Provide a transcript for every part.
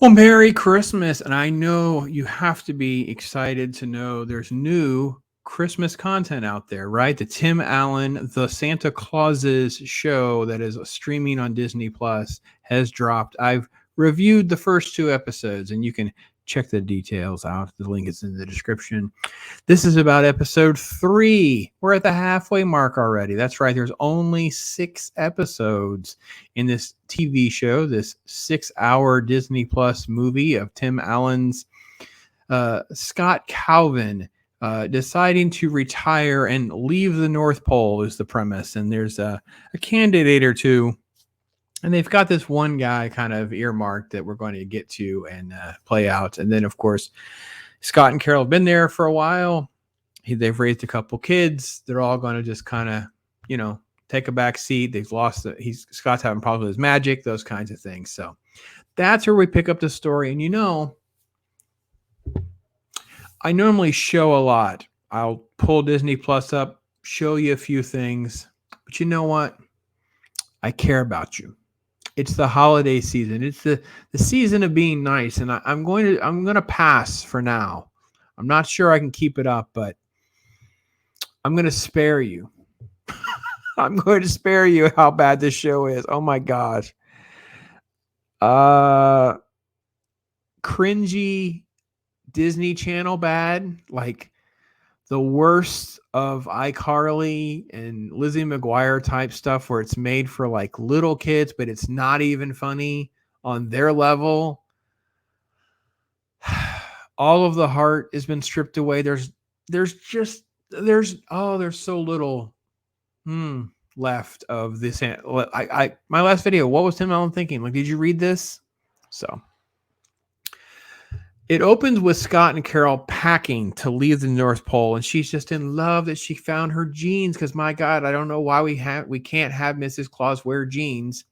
Well, Merry Christmas. And I know you have to be excited to know there's new Christmas content out there, right? The Tim Allen, the Santa Clauses show that is streaming on Disney Plus has dropped. I've reviewed the first two episodes, and you can check the details out. The link is in the description. This is about episode 3. We're at the halfway mark already. That's right. There's only 6 episodes in this TV show, this 6-hour Disney Plus movie of Tim Allen's Scott Calvin deciding to retire and leave the North Pole is the premise. And there's a candidate or two. And they've got this one guy kind of earmarked that we're going to get to and play out. And then, of course, Scott and Carol have been there for a while. They've raised a couple kids. They're all going to just kind of, take a back seat. They've lost Scott's having problems with his magic, those kinds of things. So that's where we pick up the story. And I normally show a lot. I'll pull Disney Plus up, show you a few things. But you know what? I care about you. It's the holiday season. It's the season of being nice, and I'm going to pass for now. I'm not sure I can keep it up, but I'm going to spare you. I'm going to spare you how bad this show is. Oh my gosh. Cringy Disney Channel bad, like the worst of iCarly and Lizzie McGuire type stuff where it's made for like little kids, but it's not even funny on their level. All of the heart has been stripped away. There's so little left of this. My last video, what was Tim Allen thinking? Like, did you read this? So it opens with Scott and Carol packing to leave the North Pole, and she's just in love that she found her jeans. Because my God, I don't know why we can't have Mrs. Claus wear jeans,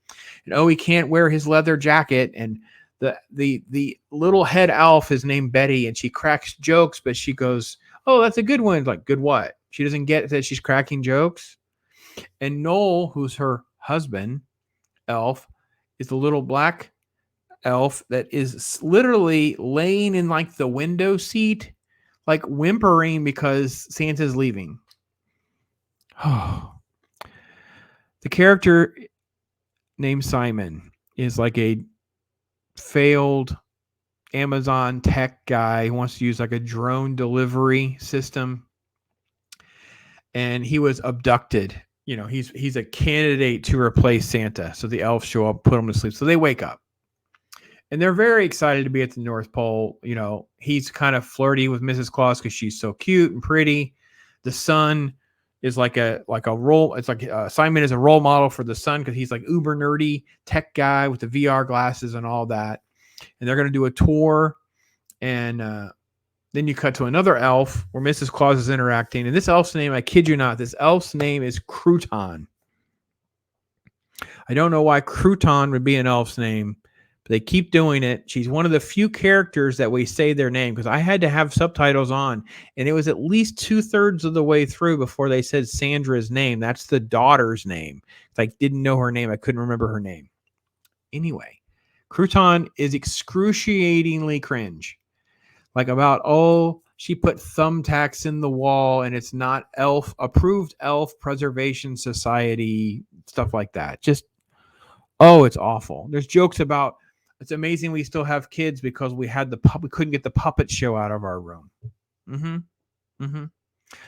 and he can't wear his leather jacket. And the little head elf is named Betty, and she cracks jokes, but she goes, "Oh, that's a good one." Like, good what? She doesn't get that she's cracking jokes. And Noel, who's her husband, elf, is the little black elf that is literally laying in like the window seat, like whimpering because Santa's leaving. Oh. The character named Simon is like a failed Amazon tech guy who wants to use like a drone delivery system. And he was abducted. He's a candidate to replace Santa. So the elves show up, put him to sleep. So they wake up. And they're very excited to be at the North Pole. He's kind of flirty with Mrs. Claus because she's so cute and pretty. The son is like a role. It's like Simon is a role model for the son because he's like uber nerdy tech guy with the VR glasses and all that. And they're going to do a tour. And then you cut to another elf where Mrs. Claus is interacting. And this elf's name, I kid you not, this elf's name is Crouton. I don't know why Crouton would be an elf's name. They keep doing it. She's one of the few characters that we say their name because I had to have subtitles on, and it was at least 2/3 of the way through before they said Sandra's name. That's the daughter's name. I didn't know her name. I couldn't remember her name. Anyway, Crouton is excruciatingly cringe. Like she put thumbtacks in the wall, and it's not approved elf preservation society, stuff like that. Just, it's awful. There's jokes about, it's amazing we still have kids because we couldn't get the puppet show out of our room.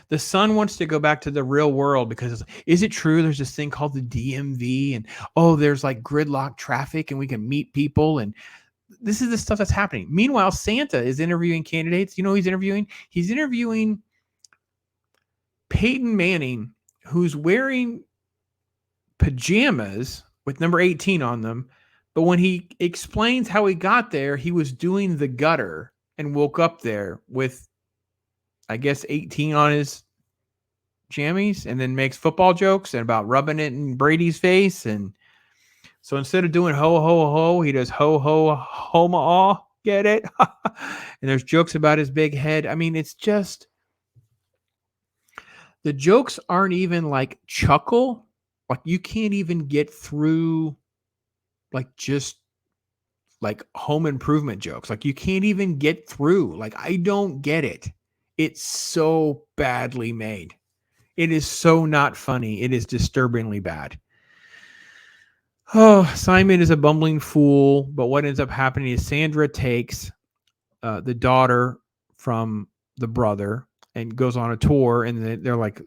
The son wants to go back to the real world because is it true there's this thing called the DMV and there's like gridlock traffic and we can meet people, and this is the stuff that's happening. Meanwhile, Santa is interviewing candidates. You know who he's interviewing? He's interviewing Peyton Manning, who's wearing pajamas with number 18 on them. But when he explains how he got there, he was doing the gutter and woke up there with, I guess, 18 on his jammies, and then makes football jokes and about rubbing it in Brady's face. And so instead of doing ho, ho, ho, he does ho, ho, homa, get it? And there's jokes about his big head. I mean, it's just, the jokes aren't even like chuckle. Like you can't even get through like just like home improvement jokes. Like you can't even get through. Like I don't get it. It's so badly made. It is so not funny. It is disturbingly bad. Oh, Simon is a bumbling fool, but what ends up happening is Sandra takes the daughter from the brother and goes on a tour, and they're like,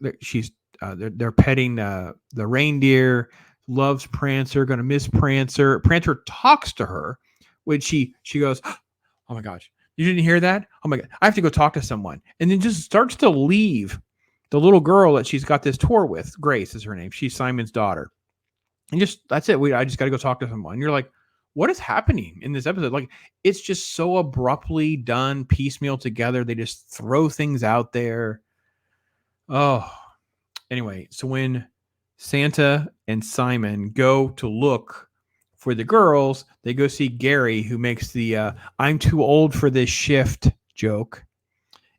they're petting the reindeer. Loves Prancer, gonna miss Prancer. Prancer talks to her, when she goes, oh my gosh, you didn't hear that? Oh my god, I have to go talk to someone, and then just starts to leave the little girl that she's got this tour with. Grace is her name. She's Simon's daughter, and just that's it. I just got to go talk to someone. And you're like, what is happening in this episode? Like, it's just so abruptly done, piecemeal together. They just throw things out there. Oh, anyway, so when Santa and Simon go to look for the girls, they go see Gary, who makes the I'm too old for this shift joke.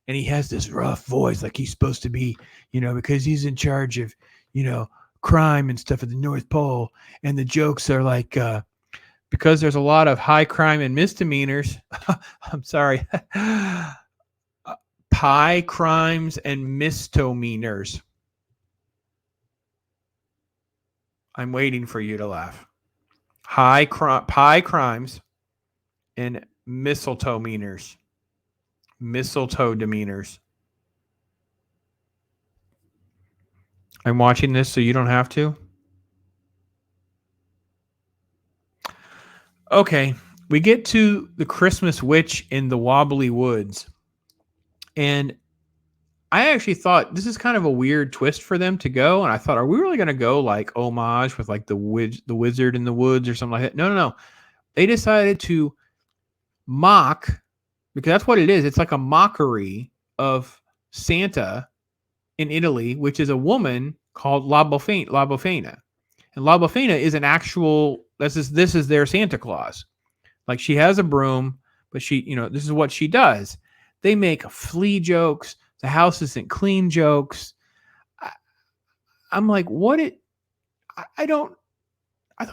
And he has this rough voice, like he's supposed to be, because he's in charge of, crime and stuff at the North Pole. And the jokes are like, because there's a lot of high crime and misdemeanors. I'm sorry. Pie crimes and misdemeanors. I'm waiting for you to laugh. Pie crimes and mistletoe demeanors. Mistletoe demeanors. I'm watching this so you don't have to. Okay, we get to the Christmas witch in the Wobbly Woods. And I actually thought this is kind of a weird twist for them to go. And I thought, are we really going to go like homage with like the wizard in the woods or something like that? No. They decided to mock, because that's what it is. It's like a mockery of Santa in Italy, which is a woman called La Befana. And La Befana is an actual, this is their Santa Claus. Like she has a broom, but she, this is what she does. They make flea jokes. The house isn't clean jokes. I'm like, I thought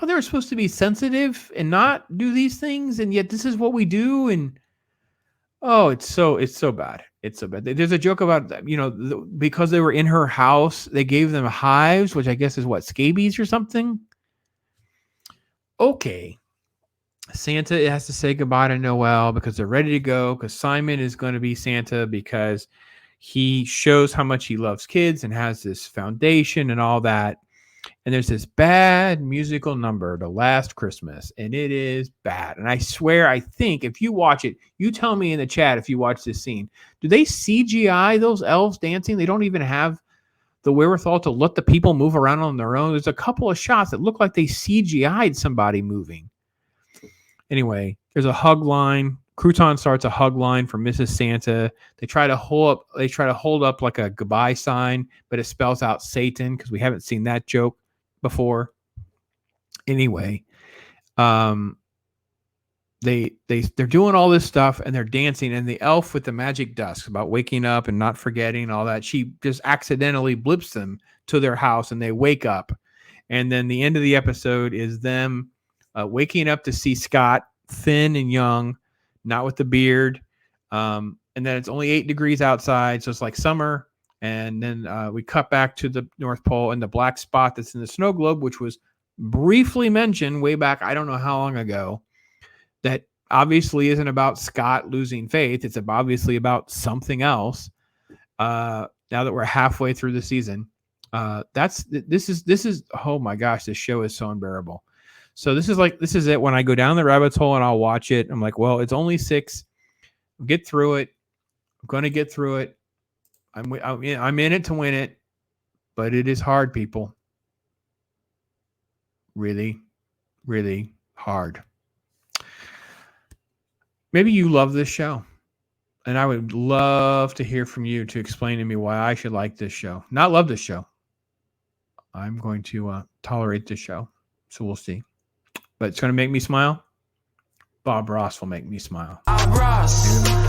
they were supposed to be sensitive and not do these things. And yet this is what we do. And it's so bad. It's so bad. There's a joke about, because they were in her house, they gave them hives, which I guess is what, scabies or something. Okay. Santa has to say goodbye to Noel because they're ready to go, because Simon is going to be Santa because he shows how much he loves kids and has this foundation and all that. And there's this bad musical number, The Last Christmas, and it is bad. And I swear, I think if you watch it, you tell me in the chat if you watch this scene. Do they CGI those elves dancing? They don't even have the wherewithal to let the people move around on their own. There's a couple of shots that look like they CGI'd somebody moving. Anyway, there's a hug line. Crouton starts a hug line for Mrs. Santa. They try to hold up like a goodbye sign, but it spells out Satan because we haven't seen that joke before. Anyway, they're doing all this stuff and they're dancing, and the elf with the magic dust about waking up and not forgetting all that, she just accidentally blips them to their house and they wake up. And then the end of the episode is them waking up to see Scott, thin and young, not with the beard. And then it's only 8 degrees outside. So it's like summer. And then we cut back to the North Pole and the black spot that's in the snow globe, which was briefly mentioned way back, I don't know how long ago, that obviously isn't about Scott losing faith. It's obviously about something else. Now that we're halfway through the season, this is, oh my gosh, this show is so unbearable. So this is it. When I go down the rabbit hole and I'll watch it, I'm like, well, it's only 6. I'll get through it. I'm going to get through it. I'm in it to win it, but it is hard, people. Really, really hard. Maybe you love this show, and I would love to hear from you to explain to me why I should like this show. Not love this show. I'm going to tolerate this show, so we'll see. But it's going to make me smile. Bob Ross will make me smile. Bob Ross.